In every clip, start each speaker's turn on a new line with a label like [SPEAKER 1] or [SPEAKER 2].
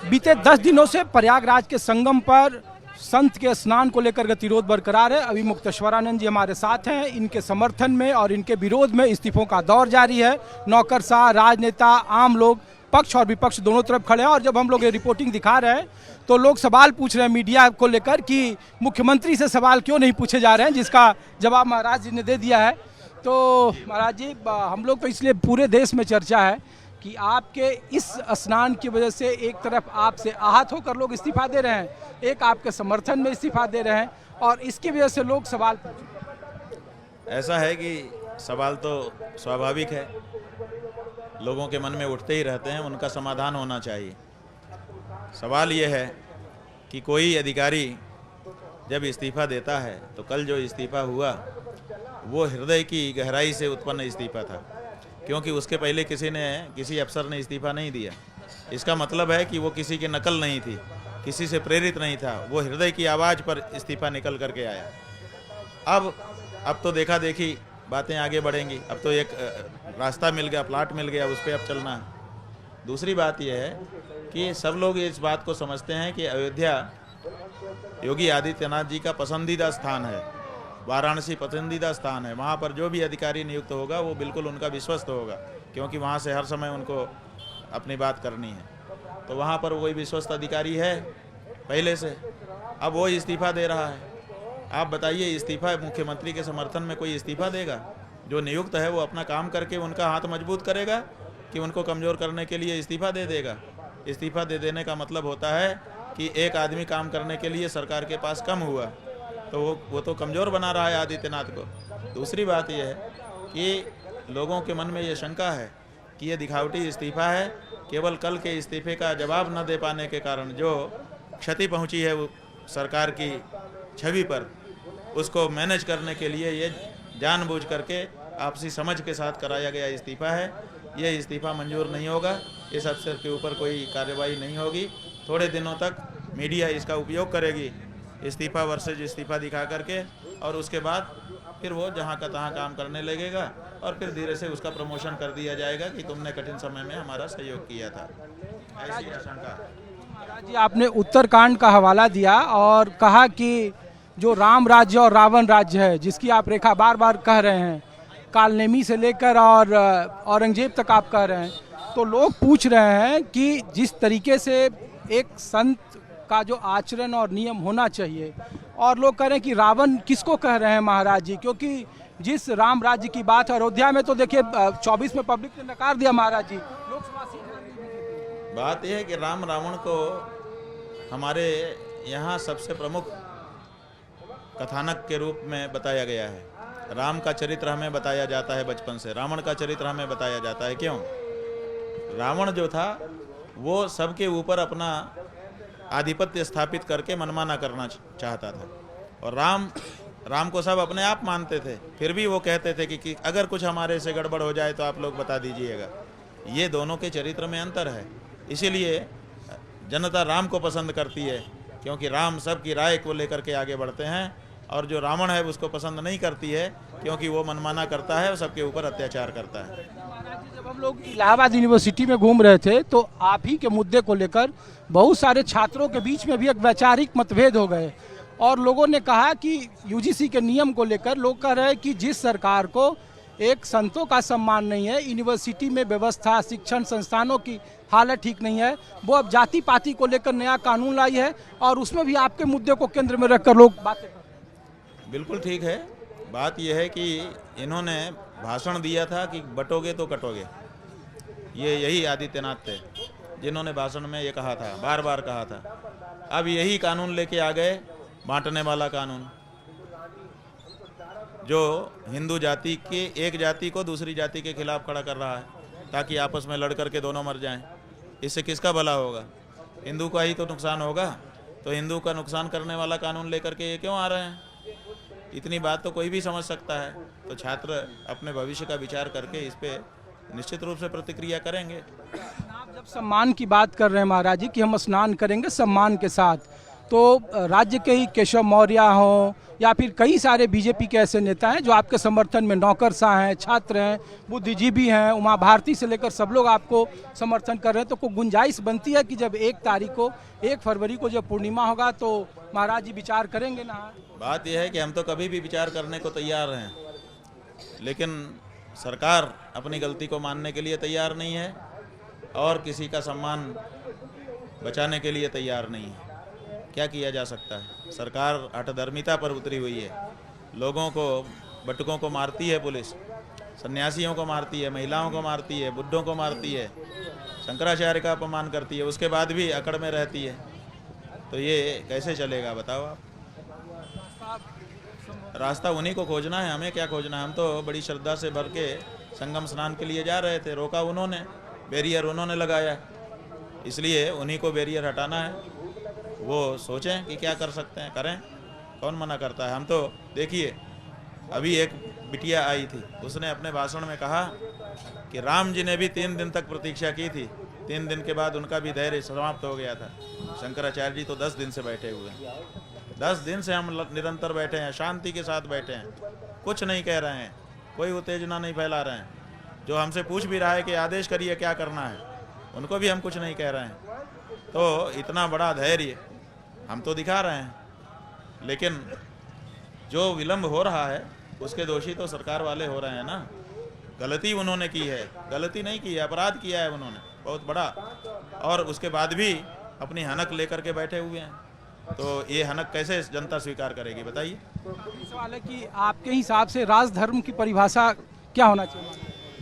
[SPEAKER 1] बीते 10 दिनों से प्रयागराज के संगम पर संत के स्नान को लेकर गतिरोध बरकरार है। अभी मुक्तेश्वरानंद जी हमारे साथ हैं। इनके समर्थन में और इनके विरोध में इस्तीफों का दौर जारी है। नौकरशाह, राजनेता, आम लोग, पक्ष और विपक्ष दोनों तरफ खड़े हैं। और जब हम लोग ये रिपोर्टिंग दिखा रहे हैं तो लोग सवाल पूछ रहे हैं मीडिया को लेकर कि मुख्यमंत्री से सवाल क्यों नहीं पूछे जा रहे हैं, जिसका जवाब महाराज जी ने दे दिया है। तो महाराज जी, हम लोग तो इसलिए पूरे देश में चर्चा है कि आपके इस स्नान की वजह से एक तरफ आपसे आहत होकर लोग इस्तीफा दे रहे हैं, एक आपके समर्थन में इस्तीफा दे रहे हैं, और इसकी वजह से लोग सवाल पूछ रहे हैं।
[SPEAKER 2] ऐसा है कि सवाल तो स्वाभाविक है, लोगों के मन में उठते ही रहते हैं, उनका समाधान होना चाहिए। सवाल ये है कि कोई अधिकारी जब इस्तीफा देता है तो कल जो इस्तीफा हुआ वो हृदय की गहराई से उत्पन्न इस्तीफा था, क्योंकि उसके पहले किसी अफसर ने इस्तीफा नहीं दिया। इसका मतलब है कि वो किसी की नकल नहीं थी, किसी से प्रेरित नहीं था, वो हृदय की आवाज़ पर इस्तीफा निकल करके आया। अब तो देखा देखी बातें आगे बढ़ेंगी। अब तो एक रास्ता मिल गया, प्लाट मिल गया, उस पर अब चलना है। दूसरी बात यह है कि सब लोग इस बात को समझते हैं कि अयोध्या योगी आदित्यनाथ जी का पसंदीदा स्थान है, वाराणसी पसंदीदा स्थान है। वहाँ पर जो भी अधिकारी नियुक्त होगा वो बिल्कुल उनका विश्वस्त होगा, क्योंकि वहाँ से हर समय उनको अपनी बात करनी है। तो वहाँ पर कोई विश्वस्त अधिकारी है पहले से, अब वो इस्तीफा दे रहा है। आप बताइए, इस्तीफा मुख्यमंत्री के समर्थन में कोई इस्तीफा देगा? जो नियुक्त है वो अपना काम करके उनका हाथ मजबूत करेगा कि उनको कमज़ोर करने के लिए इस्तीफा दे देगा? इस्तीफा दे देने का मतलब होता है कि एक आदमी काम करने के लिए सरकार के पास कम हुआ, तो वो तो कमज़ोर बना रहा है आदित्यनाथ को। दूसरी बात यह है कि लोगों के मन में ये शंका है कि ये दिखावटी इस्तीफा है। केवल कल के इस्तीफे का जवाब न दे पाने के कारण जो क्षति पहुंची है वो सरकार की छवि पर, उसको मैनेज करने के लिए ये जानबूझ करके आपसी समझ के साथ कराया गया इस्तीफा है। ये इस्तीफा मंजूर नहीं होगा, इस अफसर के ऊपर कोई कार्रवाई नहीं होगी। थोड़े दिनों तक मीडिया इसका उपयोग करेगी इस्तीफा वर्सेज इस्तीफा दिखा करके, और उसके बाद फिर वो जहाँ का तहाँ काम करने लगेगा और फिर धीरे से उसका प्रमोशन कर दिया जाएगा कि तुमने कठिन समय में हमारा सहयोग किया था। ऐसी आशंका है।
[SPEAKER 1] जी, आपने उत्तरकांड का हवाला दिया और कहा कि जो राम राज्य और रावण राज्य है, जिसकी आप रेखा बार बार कह रहे हैं, कालनेमी से लेकर और औरंगजेब तक आप कह रहे हैं, तो लोग पूछ रहे हैं कि जिस तरीके से एक संत का जो आचरण और नियम होना चाहिए, और लोग कह रहे हैं कि रावण किसको कह रहे हैं महाराज जी, क्योंकि जिस राम राज्य की बात है अयोध्या में तो देखिए 24 में पब्लिक ने नकार दिया महाराज जी। लोकसभा सीट
[SPEAKER 2] बात यह है कि राम रावण को हमारे यहाँ सबसे प्रमुख कथानक के रूप में बताया गया है। राम का चरित्र हमें बताया जाता है बचपन से, रावण का चरित्र हमें बताया जाता है। क्यों? रावण जो था वो सबके ऊपर अपना आधिपत्य स्थापित करके मनमाना करना चाहता था, और राम को सब अपने आप मानते थे। फिर भी वो कहते थे कि अगर कुछ हमारे से गड़बड़ हो जाए तो आप लोग बता दीजिएगा। ये दोनों के चरित्र में अंतर है। इसीलिए जनता राम को पसंद करती है, क्योंकि राम सबकी राय को लेकर के आगे बढ़ते हैं, और जो रावण है उसको पसंद नहीं करती है, क्योंकि वो मनमाना करता है और सबके ऊपर अत्याचार करता है।
[SPEAKER 1] जब हम लोग इलाहाबाद यूनिवर्सिटी में घूम रहे थे तो आप ही के मुद्दे को लेकर बहुत सारे छात्रों के बीच में भी एक वैचारिक मतभेद हो गए, और लोगों ने कहा कि यूजीसी के नियम को लेकर लोग कह रहे हैं कि जिस सरकार को एक संतों का सम्मान नहीं है, यूनिवर्सिटी में व्यवस्था, शिक्षण संस्थानों की हालत ठीक नहीं है, वो अब जाति पाति को लेकर नया कानून लाई है, और उसमें भी आपके मुद्दे को केंद्र में रखकर लोग बातें कर रहे हैं।
[SPEAKER 2] बिल्कुल ठीक है। बात यह है कि इन्होंने भाषण दिया था कि बटोगे तो कटोगे। यही आदित्यनाथ थे जिन्होंने भाषण में ये कहा था, बार बार कहा था। अब यही कानून लेके आ गए, बांटने वाला कानून, जो हिंदू जाति के एक जाति को दूसरी जाति के खिलाफ खड़ा कर रहा है, ताकि आपस में लड़ करके दोनों मर जाएं। इससे किसका भला होगा? हिंदू का ही तो नुकसान होगा। तो हिंदू का नुकसान करने वाला कानून लेकर के ये क्यों आ रहे हैं? इतनी बात तो कोई भी समझ सकता है। तो छात्र अपने भविष्य का विचार करके इस पे निश्चित रूप से प्रतिक्रिया करेंगे।
[SPEAKER 1] आप जब सम्मान की बात कर रहे हैं महाराज जी कि हम स्नान करेंगे सम्मान के साथ, तो राज्य के ही केशव मौर्य हों या फिर कई सारे बीजेपी के ऐसे नेता हैं जो आपके समर्थन में, नौकरशाह हैं, छात्र हैं, बुद्धिजीवी हैं, उमा भारती से लेकर सब लोग आपको समर्थन कर रहे हैं, तो कोई गुंजाइश बनती है कि जब 1 फरवरी को जब पूर्णिमा होगा तो महाराज जी विचार करेंगे ना?
[SPEAKER 2] बात यह है कि हम तो कभी भी विचार करने को तैयार हैं, लेकिन सरकार अपनी गलती को मानने के लिए तैयार नहीं है और किसी का सम्मान बचाने के लिए तैयार नहीं है। क्या किया जा सकता है? सरकार हठधर्मिता पर उतरी हुई है। लोगों को, बटुकों को मारती है पुलिस, सन्यासियों को मारती है, महिलाओं को मारती है, बुड्ढों को मारती है, शंकराचार्य का अपमान करती है, उसके बाद भी अकड़ में रहती है। तो ये कैसे चलेगा बताओ आप? रास्ता उन्हीं को खोजना है, हमें क्या खोजना है? हम तो बड़ी श्रद्धा से भर के संगम स्नान के लिए जा रहे थे, रोका उन्होंने, बैरियर उन्होंने लगाया, इसलिए उन्हीं को बैरियर हटाना है। वो सोचें कि क्या कर सकते हैं, करें, कौन मना करता है? हम तो देखिए, अभी एक बिटिया आई थी, उसने अपने भाषण में कहा कि राम जी ने भी 3 दिन तक प्रतीक्षा की थी, 3 दिन के बाद उनका भी धैर्य समाप्त हो गया था। शंकराचार्य जी तो 10 दिन से बैठे हुए हैं, 10 दिन से हम निरंतर बैठे हैं, शांति के साथ बैठे हैं, कुछ नहीं कह रहे हैं, कोई उत्तेजना नहीं फैला रहे हैं। जो हमसे पूछ भी रहा है कि आदेश करिए क्या करना है, उनको भी हम कुछ नहीं कह रहे हैं। तो इतना बड़ा धैर्य हम तो दिखा रहे हैं, लेकिन जो विलंब हो रहा है उसके दोषी तो सरकार वाले हो रहे हैं ना। गलती उन्होंने की है, गलती नहीं की है, अपराध किया है उन्होंने बहुत बड़ा, और उसके बाद भी अपनी हनक लेकर के बैठे हुए हैं। तो ये हनक कैसे जनता स्वीकार करेगी बताइए?
[SPEAKER 1] सवाल है कि आपके हिसाब से राजधर्म की परिभाषा क्या होना चाहिए?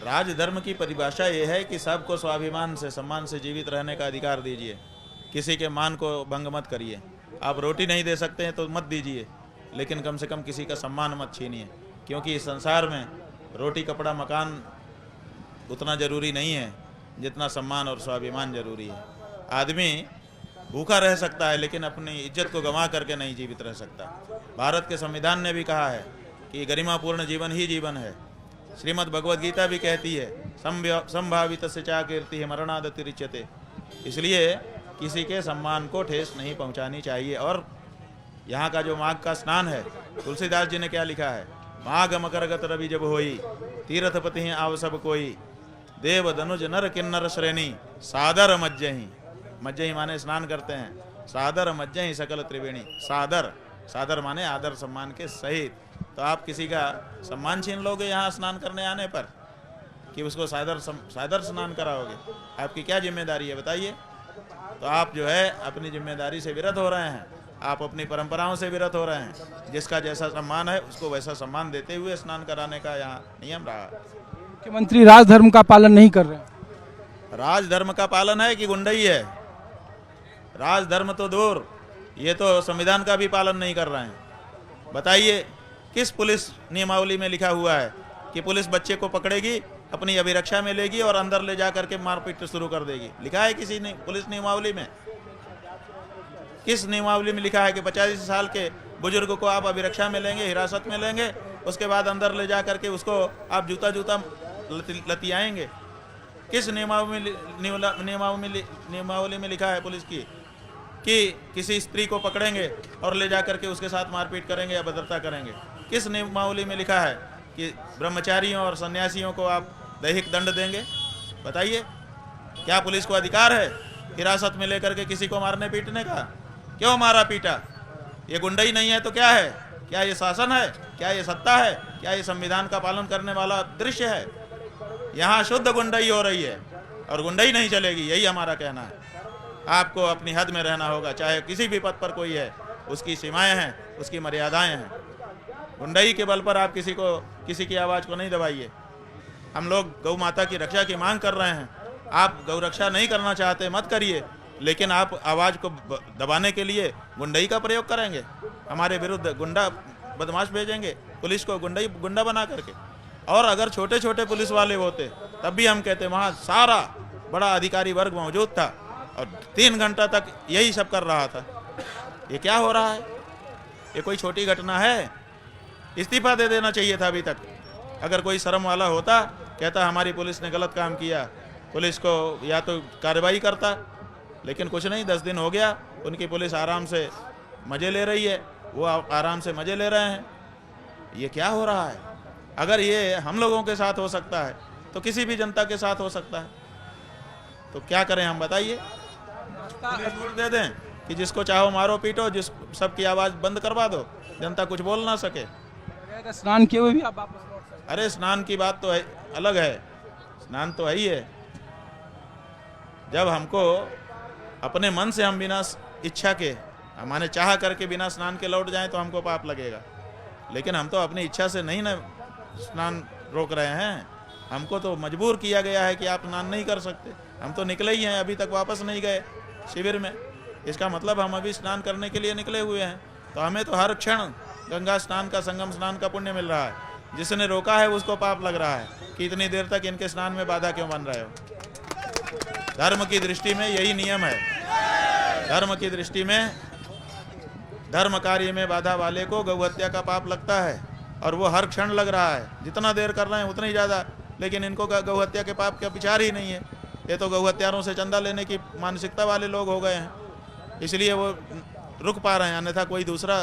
[SPEAKER 2] राजधर्म की परिभाषा ये है कि सबको स्वाभिमान से, सम्मान से जीवित रहने का अधिकार दीजिए, किसी के मान को भंग मत करिए। आप रोटी नहीं दे सकते हैं तो मत दीजिए, लेकिन कम से कम किसी का सम्मान मत छीनिए, क्योंकि इस संसार में रोटी, कपड़ा, मकान उतना ज़रूरी नहीं है जितना सम्मान और स्वाभिमान जरूरी है। आदमी भूखा रह सकता है लेकिन अपनी इज्जत को गंवा करके नहीं जीवित रह सकता। भारत के संविधान ने भी कहा है कि गरिमापूर्ण जीवन ही जीवन है। श्रीमद् भगवद गीता भी कहती है संभावित से चा कीर्ति मरणादति रिच्यते। इसलिए किसी के सम्मान को ठेस नहीं पहुंचानी चाहिए। और यहाँ का जो माघ का स्नान है, तुलसीदास जी ने क्या लिखा है, माघ मकरगत रवि जब होई, तीर्थपति आव सब कोई, देव धनुज नर किन्नर श्रेणी, सादर मज्जही। मज्जही माने स्नान करते हैं, सादर मज्जही सकल त्रिवेणी। सादर, सादर माने आदर सम्मान के सहित। तो आप किसी का सम्मान छीन लोगे यहाँ स्नान करने आने पर, कि उसको सादर स्नान कराओगे? आपकी क्या जिम्मेदारी है बताइए? तो आप जो है अपनी जिम्मेदारी से विरत हो रहे हैं, आप अपनी परंपराओं से विरत हो रहे हैं। जिसका जैसा सम्मान है उसको वैसा सम्मान देते हुए स्नान कराने का यहाँ नियम रहा।
[SPEAKER 1] मुख्यमंत्री राजधर्म का पालन नहीं कर रहे हैं।
[SPEAKER 2] राजधर्म का पालन है कि गुंडई है? राजधर्म तो दूर, ये तो संविधान का भी पालन नहीं कर रहे हैं। बताइए किस पुलिस नियमावली में लिखा हुआ है कि पुलिस बच्चे को पकड़ेगी, अपनी अभिरक्षा में लेगी और अंदर ले जा करके मारपीट शुरू कर देगी? लिखा है किसी ने पुलिस नियमावली में? किस नियमावली में लिखा है कि 85 साल के बुजुर्ग को आप अभिरक्षा में लेंगे, हिरासत में लेंगे, उसके बाद अंदर ले जा करके उसको आप जूता जूता लतियाएंगे? किस नियमावली में लिखा है पुलिस की कि किसी स्त्री को पकड़ेंगे और ले जा करके उसके साथ मारपीट करेंगे या भद्रता करेंगे? किस नियमावली में लिखा है कि ब्रह्मचारियों और सन्यासियों को आप दैहिक दंड देंगे? बताइए, क्या पुलिस को अधिकार है हिरासत में लेकर के किसी को मारने पीटने का? क्यों मारा पीटा? ये गुंडई नहीं है तो क्या है? क्या ये शासन है? क्या ये सत्ता है? क्या ये संविधान का पालन करने वाला दृश्य है? यहाँ शुद्ध गुंडई हो रही है और गुंडई नहीं चलेगी, यही हमारा कहना है। आपको अपनी हद में रहना होगा, चाहे किसी भी पद पर कोई है, उसकी सीमाएं हैं, उसकी मर्यादाएं हैं। गुंडई के बल पर आप किसी की आवाज़ को नहीं दबाइए। हम लोग गौ माता की रक्षा की मांग कर रहे हैं, आप गौ रक्षा नहीं करना चाहते मत करिए, लेकिन आप आवाज़ को दबाने के लिए गुंडई का प्रयोग करेंगे, हमारे विरुद्ध गुंडा बदमाश भेजेंगे, पुलिस को गुंडा बना करके। और अगर छोटे छोटे पुलिस वाले होते तब भी हम कहते वहाँ सारा बड़ा अधिकारी वर्ग मौजूद था और 3 घंटा तक यही सब कर रहा था। ये क्या हो रहा है? ये कोई छोटी घटना है? इस्तीफा दे देना चाहिए था अभी तक। अगर कोई शर्म वाला होता, कहता हमारी पुलिस ने गलत काम किया, पुलिस को या तो कार्रवाई करता, लेकिन कुछ नहीं। 10 दिन हो गया, उनकी पुलिस आराम से मजे ले रही है, वो आराम से मजे ले रहे हैं। ये क्या हो रहा है? अगर ये हम लोगों के साथ हो सकता है तो किसी भी जनता के साथ हो सकता है। तो क्या करें हम, बताइए? छूट दे दें कि जिसको चाहो मारो पीटो, सबकी आवाज़ बंद करवा दो, जनता कुछ बोल ना सके?
[SPEAKER 1] बगैर स्नान किए हुए भी आप वापस लौट सकते
[SPEAKER 2] अरे स्नान की बात तो है, अलग है, स्नान तो है ही है। जब हमको अपने मन से हम बिना इच्छा के, हमारे चाह करके बिना स्नान के लौट जाएं तो हमको पाप लगेगा। लेकिन हम तो अपनी इच्छा से नहीं ना स्नान रोक रहे हैं, हमको तो मजबूर किया गया है कि आप स्नान नहीं कर सकते। हम तो निकले ही हैं, अभी तक वापस नहीं गए शिविर में। इसका मतलब हम अभी स्नान करने के लिए निकले हुए हैं। तो हमें तो हर क्षण गंगा स्नान का, संगम स्नान का पुण्य मिल रहा है। जिसने रोका है उसको पाप लग रहा है कि इतनी देर तक इनके स्नान में बाधा क्यों बन रहे हो। धर्म की दृष्टि में यही नियम है। धर्म की दृष्टि में, धर्म कार्य में बाधा वाले को गौहत्या का पाप लगता है, और वो हर क्षण लग रहा है। जितना देर कर रहे हैं उतना ही ज़्यादा, लेकिन इनको गौहत्या के पाप का विचार ही नहीं है। ये तो गौहत्यारों से चंदा लेने की मानसिकता वाले लोग हो गए हैं, इसलिए वो रुक पा रहे हैं। अन्यथा कोई दूसरा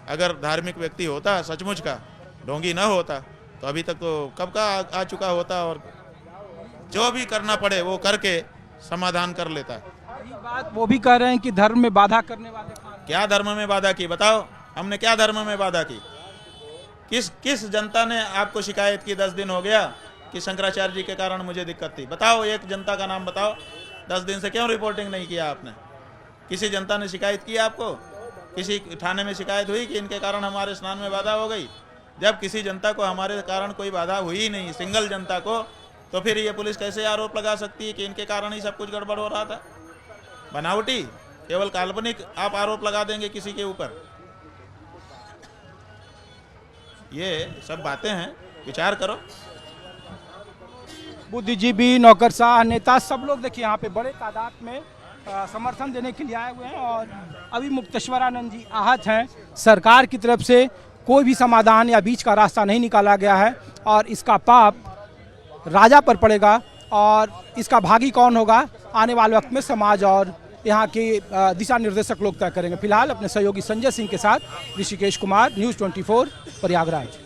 [SPEAKER 2] अगर धार्मिक व्यक्ति होता, सचमुच का ढोंगी न होता, तो अभी तक तो कब का आ चुका होता, और जो भी करना पड़े वो करके समाधान कर लेता।
[SPEAKER 1] यही बात वो भी कह रहे हैं कि धर्म में बाधा करने वाले
[SPEAKER 2] क्या धर्म में बाधा की? बताओ, हमने क्या धर्म में बाधा की? किस जनता ने आपको शिकायत की 10 दिन हो गया कि शंकराचार्य जी के कारण मुझे दिक्कत थी? बताओ, एक जनता का नाम बताओ। 10 दिन से क्यों रिपोर्टिंग नहीं किया आपने? किसी जनता ने शिकायत की आपको? किसी थाने में शिकायत हुई कि इनके कारण हमारे स्नान में बाधा हो गई? जब किसी जनता को हमारे कारण कोई बाधा हुई ही नहीं, सिंगल जनता को, तो फिर ये पुलिस कैसे आरोप लगा सकती है कि इनके कारण ही सब कुछ गड़बड़ हो रहा था? बनावटी, केवल काल्पनिक आप आरोप लगा देंगे किसी के ऊपर। ये सब बातें हैं, विचार करो।
[SPEAKER 1] बुद्धिजीवी, नौकरशाह, नेता, सब लोग देखिए यहाँ पे बड़े तादाद में समर्थन देने के लिए आए हुए हैं। और अभी मुक्तेश्वरानंद जी आहत हैं। सरकार की तरफ से कोई भी समाधान या बीच का रास्ता नहीं निकाला गया है, और इसका पाप राजा पर पड़ेगा। और इसका भागी कौन होगा, आने वाले वक्त में समाज और यहाँ के दिशा निर्देशक लोग तय करेंगे। फिलहाल अपने सहयोगी संजय सिंह के साथ ऋषिकेश कुमार, न्यूज़ 24 प्रयागराज।